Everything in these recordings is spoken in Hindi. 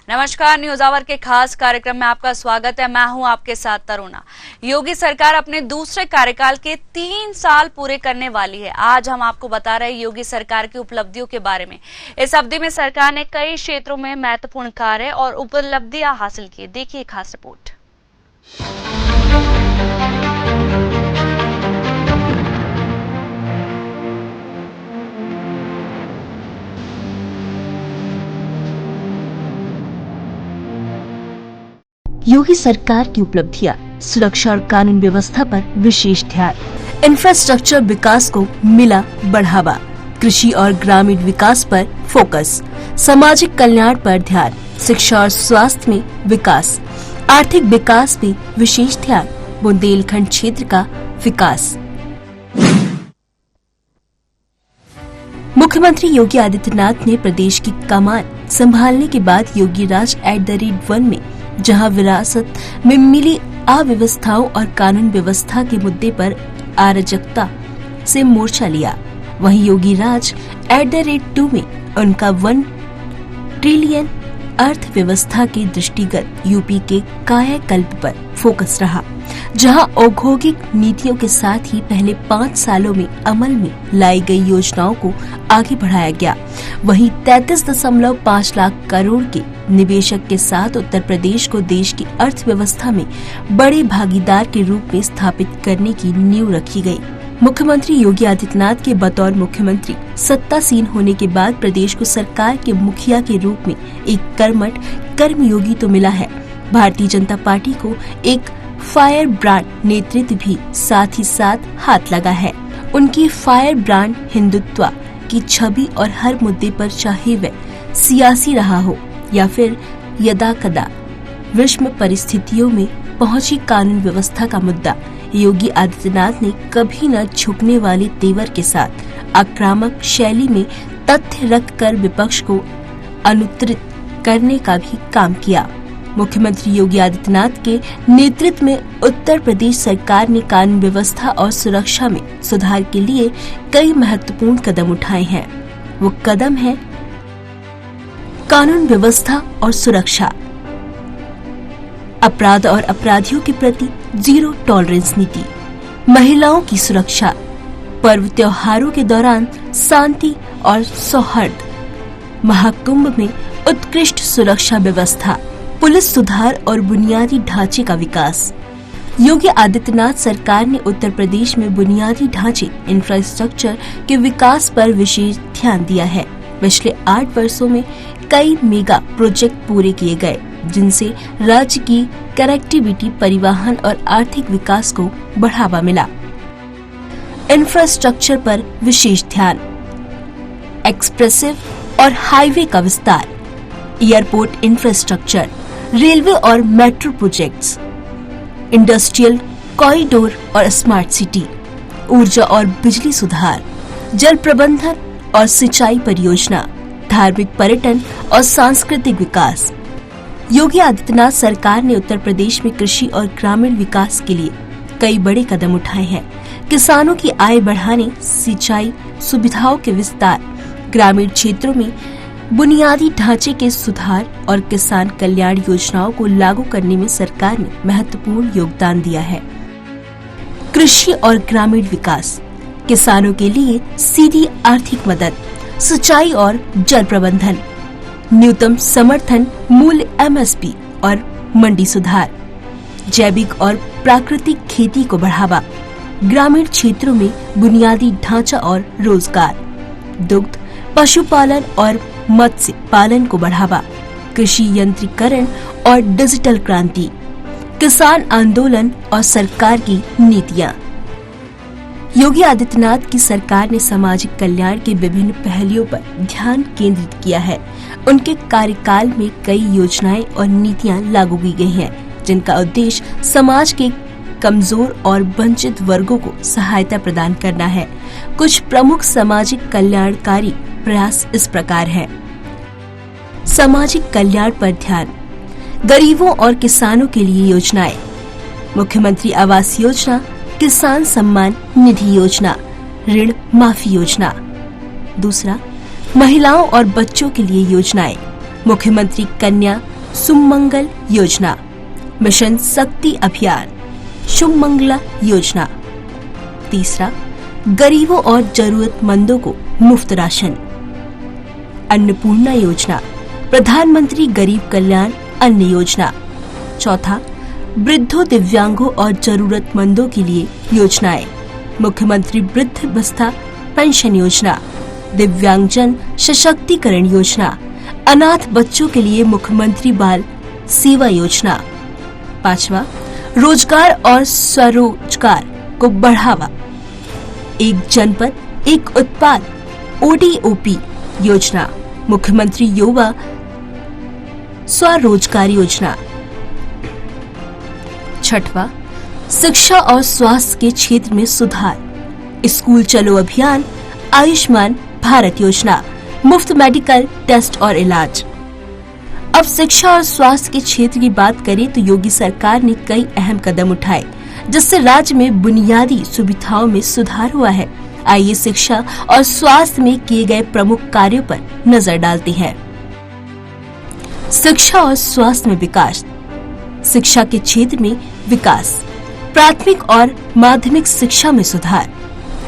नमस्कार, न्यूज आवर के खास कार्यक्रम में आपका स्वागत है। मैं हूं आपके साथ तरुणा। योगी सरकार अपने दूसरे कार्यकाल के 3 साल पूरे करने वाली है। आज हम आपको बता रहे हैं योगी सरकार की उपलब्धियों के बारे में। इस अवधि में सरकार ने कई क्षेत्रों में महत्वपूर्ण कार्य और उपलब्धियां हासिल की। देखिए खास रिपोर्ट। योगी सरकार की उपलब्धियां, सुरक्षा और कानून व्यवस्था पर विशेष ध्यान, इंफ्रास्ट्रक्चर विकास को मिला बढ़ावा, कृषि और ग्रामीण विकास पर फोकस, सामाजिक कल्याण पर ध्यान, शिक्षा और स्वास्थ्य में विकास, आर्थिक विकास पे विशेष ध्यान, बुंदेलखंड क्षेत्र का विकास। मुख्यमंत्री योगी आदित्यनाथ ने प्रदेश की कमान संभालने के बाद योगी राज @1 में जहां विरासत में मिली अव्यवस्थाओं और कानून व्यवस्था के मुद्दे पर अराजकता से मोर्चा लिया, वहीं योगी राज @2 में उनका 1 ट्रिलियन अर्थव्यवस्था के दृष्टिगत यूपी के कायाकल्प पर फोकस रहा, जहां औद्योगिक नीतियों के साथ ही पहले 5 सालों में अमल में लाई गई योजनाओं को आगे बढ़ाया गया। वहीं 33.5 लाख करोड़ के निवेशक के साथ उत्तर प्रदेश को देश की अर्थव्यवस्था में बड़े भागीदार के रूप में स्थापित करने की नींव रखी गई। मुख्यमंत्री योगी आदित्यनाथ के बतौर मुख्यमंत्री सत्तासीन होने के बाद प्रदेश को सरकार के मुखिया के रूप में एक कर्मठ कर्मयोगी तो मिला है, भारतीय जनता पार्टी को एक फायर ब्रांड नेतृत्व भी साथ ही साथ हाथ लगा है। उनकी फायर ब्रांड हिंदुत्व की छवि और हर मुद्दे पर, चाहे वह सियासी रहा हो या फिर यदा कदा विषम परिस्थितियों में पहुंची कानून व्यवस्था का मुद्दा, योगी आदित्यनाथ ने कभी न झुकने वाले तेवर के साथ आक्रामक शैली में तथ्य रखकर विपक्ष को अनुत्तरित करने का भी काम किया। मुख्यमंत्री योगी आदित्यनाथ के नेतृत्व में उत्तर प्रदेश सरकार ने कानून व्यवस्था और सुरक्षा में सुधार के लिए कई महत्वपूर्ण कदम उठाए हैं। वो कदम है कानून व्यवस्था और सुरक्षा, अपराध और अपराधियों के प्रति जीरो टॉलरेंस नीति, महिलाओं की सुरक्षा, पर्व त्योहारों के दौरान शांति और सौहार्द, महाकुंभ में उत्कृष्ट सुरक्षा व्यवस्था, पुलिस सुधार और बुनियादी ढांचे का विकास। योगी आदित्यनाथ सरकार ने उत्तर प्रदेश में बुनियादी ढांचे इंफ्रास्ट्रक्चर के विकास पर विशेष ध्यान दिया है। पिछले 8 वर्षों में कई मेगा प्रोजेक्ट पूरे किए गए, जिनसे राज्य की कनेक्टिविटी, परिवहन और आर्थिक विकास को बढ़ावा मिला। इंफ्रास्ट्रक्चर पर विशेष ध्यान, एक्सप्रेसिव और हाईवे का विस्तार, एयरपोर्ट इंफ्रास्ट्रक्चर, रेलवे और मेट्रो प्रोजेक्ट्स, इंडस्ट्रियल कॉरिडोर और स्मार्ट सिटी, ऊर्जा और बिजली सुधार, जल प्रबंधन और सिंचाई परियोजना, धार्मिक पर्यटन और सांस्कृतिक विकास। योगी आदित्यनाथ सरकार ने उत्तर प्रदेश में कृषि और ग्रामीण विकास के लिए कई बड़े कदम उठाए हैं। किसानों की आय बढ़ाने, सिंचाई सुविधाओं के विस्तार, ग्रामीण क्षेत्रों में बुनियादी ढांचे के सुधार और किसान कल्याण योजनाओं को लागू करने में सरकार ने महत्वपूर्ण योगदान दिया है। कृषि और ग्रामीण विकास, किसानों के लिए सीधी आर्थिक मदद, सिंचाई और जल प्रबंधन, न्यूनतम समर्थन मूल्य MSP और मंडी सुधार, जैविक और प्राकृतिक खेती को बढ़ावा, ग्रामीण क्षेत्रों में बुनियादी ढांचा और रोजगार, दुग्ध, पशुपालन और मत्स्य पालन को बढ़ावा, कृषि यंत्रीकरण और डिजिटल क्रांति, किसान आंदोलन और सरकार की नीतियां। योगी आदित्यनाथ की सरकार ने सामाजिक कल्याण के विभिन्न पहलुओं पर ध्यान केंद्रित किया है। उनके कार्यकाल में कई योजनाएं और नीतियां लागू की गई हैं, जिनका उद्देश्य समाज के कमजोर और वंचित वर्गों को सहायता प्रदान करना है। कुछ प्रमुख सामाजिक कल्याणकारी प्रयास इस प्रकार है। सामाजिक कल्याण पर ध्यान, गरीबों और किसानों के लिए योजनाएं, मुख्यमंत्री आवास योजना, किसान सम्मान निधि योजना, ऋण माफी योजना। दूसरा, महिलाओं और बच्चों के लिए योजनाएं, मुख्यमंत्री कन्या सुमंगल योजना, मिशन शक्ति अभियान, शुभमंगला योजना। तीसरा, गरीबों और जरूरतमंदों को मुफ्त राशन, अन्नपूर्णा योजना, प्रधानमंत्री गरीब कल्याण अन्न योजना। चौथा, वृद्धों, दिव्यांगों और जरूरतमंदों के लिए योजनाएं, मुख्यमंत्री वृद्ध अवस्था पेंशन योजना, दिव्यांगजन सशक्तिकरण योजना, अनाथ बच्चों के लिए मुख्यमंत्री बाल सेवा योजना। पांचवा, रोजगार और स्वरोजगार को बढ़ावा, एक जनपद एक उत्पाद ODOP योजना, मुख्यमंत्री युवा स्वरोजगार योजना। छठवां, शिक्षा और स्वास्थ्य के क्षेत्र में सुधार, स्कूल चलो अभियान, आयुष्मान भारत योजना, मुफ्त मेडिकल टेस्ट और इलाज। अब शिक्षा और स्वास्थ्य के क्षेत्र की बात करें तो योगी सरकार ने कई अहम कदम उठाए जिससे राज्य में बुनियादी सुविधाओं में सुधार हुआ है। आइए शिक्षा और स्वास्थ्य में किए गए प्रमुख कार्यों पर नजर डालते हैं। शिक्षा और स्वास्थ्य में विकास। शिक्षा के क्षेत्र में विकास, प्राथमिक और माध्यमिक शिक्षा में सुधार,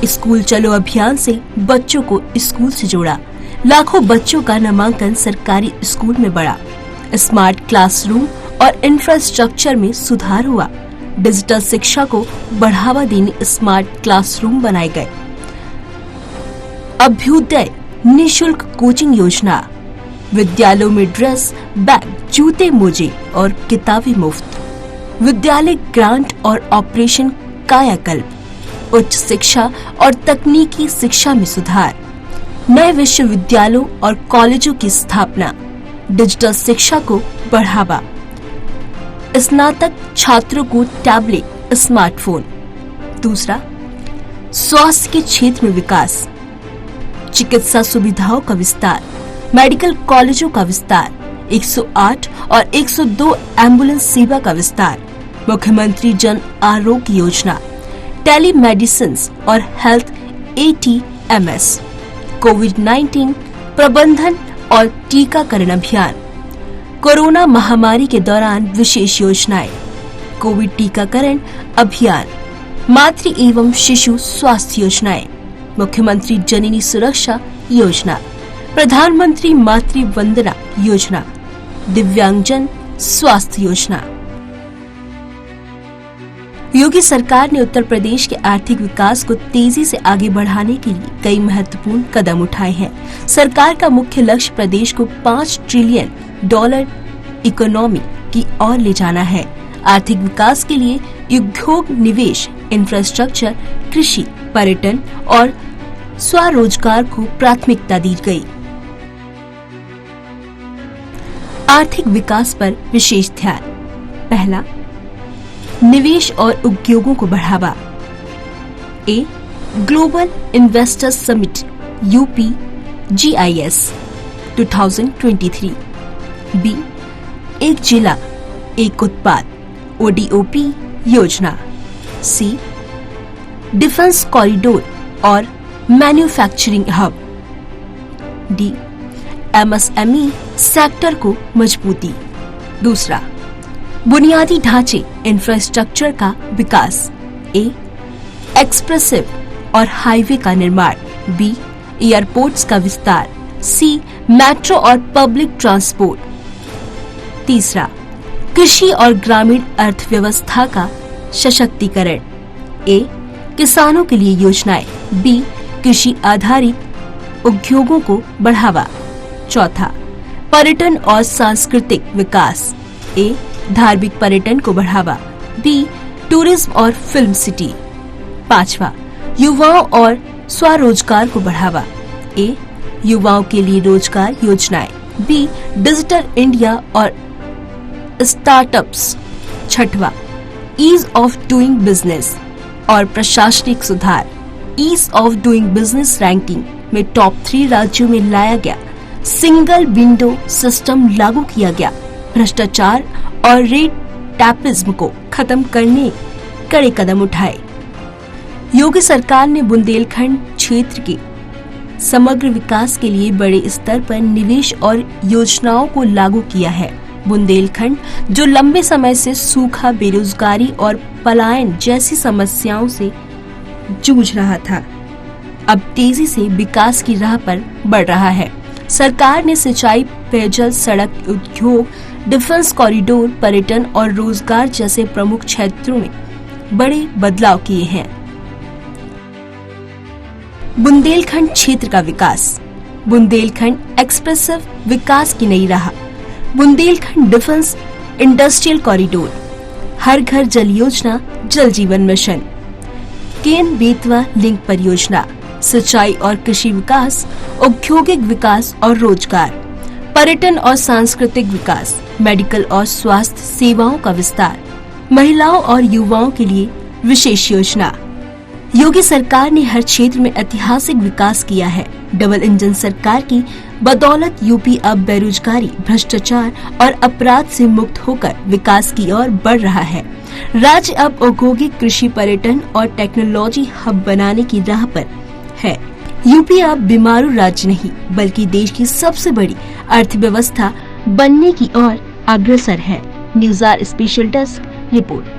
स्कूल चलो अभियान से बच्चों को स्कूल से जोड़ा, लाखों बच्चों का नामांकन सरकारी स्कूल में बढ़ा, स्मार्ट क्लासरूम और इंफ्रास्ट्रक्चर में सुधार हुआ, डिजिटल शिक्षा को बढ़ावा देने स्मार्ट क्लासरूम बनाए गए, अभ्युदय निशुल्क कोचिंग योजना, विद्यालयों में ड्रेस, बैग, जूते, मोजे और किताबें मुफ्त, विद्यालय ग्रांट और ऑपरेशन कायाकल्प, उच्च शिक्षा और तकनीकी शिक्षा में सुधार, नए विश्वविद्यालयों और कॉलेजों की स्थापना, डिजिटल शिक्षा को बढ़ावा, स्नातक छात्रों को टैबलेट, स्मार्टफोन। दूसरा, स्वास्थ्य के क्षेत्र में विकास, चिकित्सा सुविधाओं का विस्तार, मेडिकल कॉलेजों का विस्तार, 108 और 102 एम्बुलेंस सेवा का विस्तार, मुख्यमंत्री जन आरोग्य योजना, टेलीमेडिसिन और हेल्थ ATMS, कोविड-19 प्रबंधन और टीकाकरण अभियान, कोरोना महामारी के दौरान विशेष योजनाएं, कोविड टीकाकरण अभियान, मातृ एवं शिशु स्वास्थ्य योजनाएं, मुख्यमंत्री जननी सुरक्षा योजना, प्रधानमंत्री मातृ वंदना योजना, दिव्यांगजन स्वास्थ्य योजना। योगी सरकार ने उत्तर प्रदेश के आर्थिक विकास को तेजी से आगे बढ़ाने के लिए कई महत्वपूर्ण कदम उठाए हैं। सरकार का मुख्य लक्ष्य प्रदेश को $5 ट्रिलियन इकोनॉमी की ओर ले जाना है। आर्थिक विकास के लिए उद्योग, निवेश, इंफ्रास्ट्रक्चर, कृषि, पर्यटन और स्वरोजगार को प्राथमिकता दी गई। आर्थिक विकास पर विशेष ध्यान। पहला, निवेश और उद्योगों को बढ़ावा। A, global investors summit UPGIS 2023। B, एक जिला एक उत्पाद ODOP योजना। सी, डिफेंस कॉरिडोर और manufacturing hub. D, MSME sector को मजबूती। दूसरा, बुनियादी ढांचे इंफ्रास्ट्रक्चर का विकास। ए, एक्सप्रेसिव और हाईवे का निर्माण। बी, एयरपोर्ट्स का विस्तार। सी, मेट्रो और पब्लिक ट्रांसपोर्ट। तीसरा, कृषि और ग्रामीण अर्थव्यवस्था का सशक्तिकरण। ए, किसानों के लिए योजनाएं। बी, कृषि आधारित उद्योगों को बढ़ावा। चौथा, पर्यटन और सांस्कृतिक विकास। ए, धार्मिक पर्यटन को बढ़ावा। बी, टूरिज्म और फिल्म सिटी। पांचवा, युवाओं और स्वरोजगार को बढ़ावा। ए, युवाओं के लिए रोजगार योजनाएं। बी, डिजिटल इंडिया और स्टार्टअप्स। छठवा, ईज ऑफ डूइंग बिजनेस और प्रशासनिक सुधार। Ease of doing business ranking में टॉप 3 राज्यों में लाया गया। सिंगल विंडो सिस्टम लागू किया गया। भ्रष्टाचार और रेड टैपिज्म को खत्म करने कड़े कदम उठाए। योगी सरकार ने बुंदेलखंड क्षेत्र के समग्र विकास के लिए बड़े स्तर पर निवेश और योजनाओं को लागू किया है। बुंदेलखंड जो लंबे समय से सूखा, बेरोजगारी और पलायन जैसी समस्याओं से जूझ रहा था, अब तेजी से विकास की राह पर बढ़ रहा है। सरकार ने सिंचाई, पेयजल, सड़क, उद्योग, डिफेंस कॉरिडोर, पर्यटन और रोजगार जैसे प्रमुख क्षेत्रों में बड़े बदलाव किए हैं। बुंदेलखंड क्षेत्र का विकास। बुंदेलखंड एक्सप्रेसिव विकास की नई राह। बुंदेलखंड डिफेंस इंडस्ट्रियल कॉरिडोर, हर घर जल योजना, जल जीवन मिशन, केन बेतवा लिंक परियोजना, सिंचाई और कृषि विकास, औद्योगिक विकास और रोजगार, पर्यटन और सांस्कृतिक विकास, मेडिकल और स्वास्थ्य सेवाओं का विस्तार, महिलाओं और युवाओं के लिए विशेष योजना। योगी सरकार ने हर क्षेत्र में ऐतिहासिक विकास किया है। डबल इंजन सरकार की बदौलत यूपी अब बेरोजगारी, भ्रष्टाचार और अपराध से मुक्त होकर विकास की ओर बढ़ रहा है। राज्य अब औद्योगिक, कृषि, पर्यटन और टेक्नोलॉजी हब बनाने की राह पर है। यूपी अब बीमारू राज्य नहीं, बल्कि देश की सबसे बड़ी अर्थव्यवस्था बनने की ओर अग्रसर है। News hour special desk report.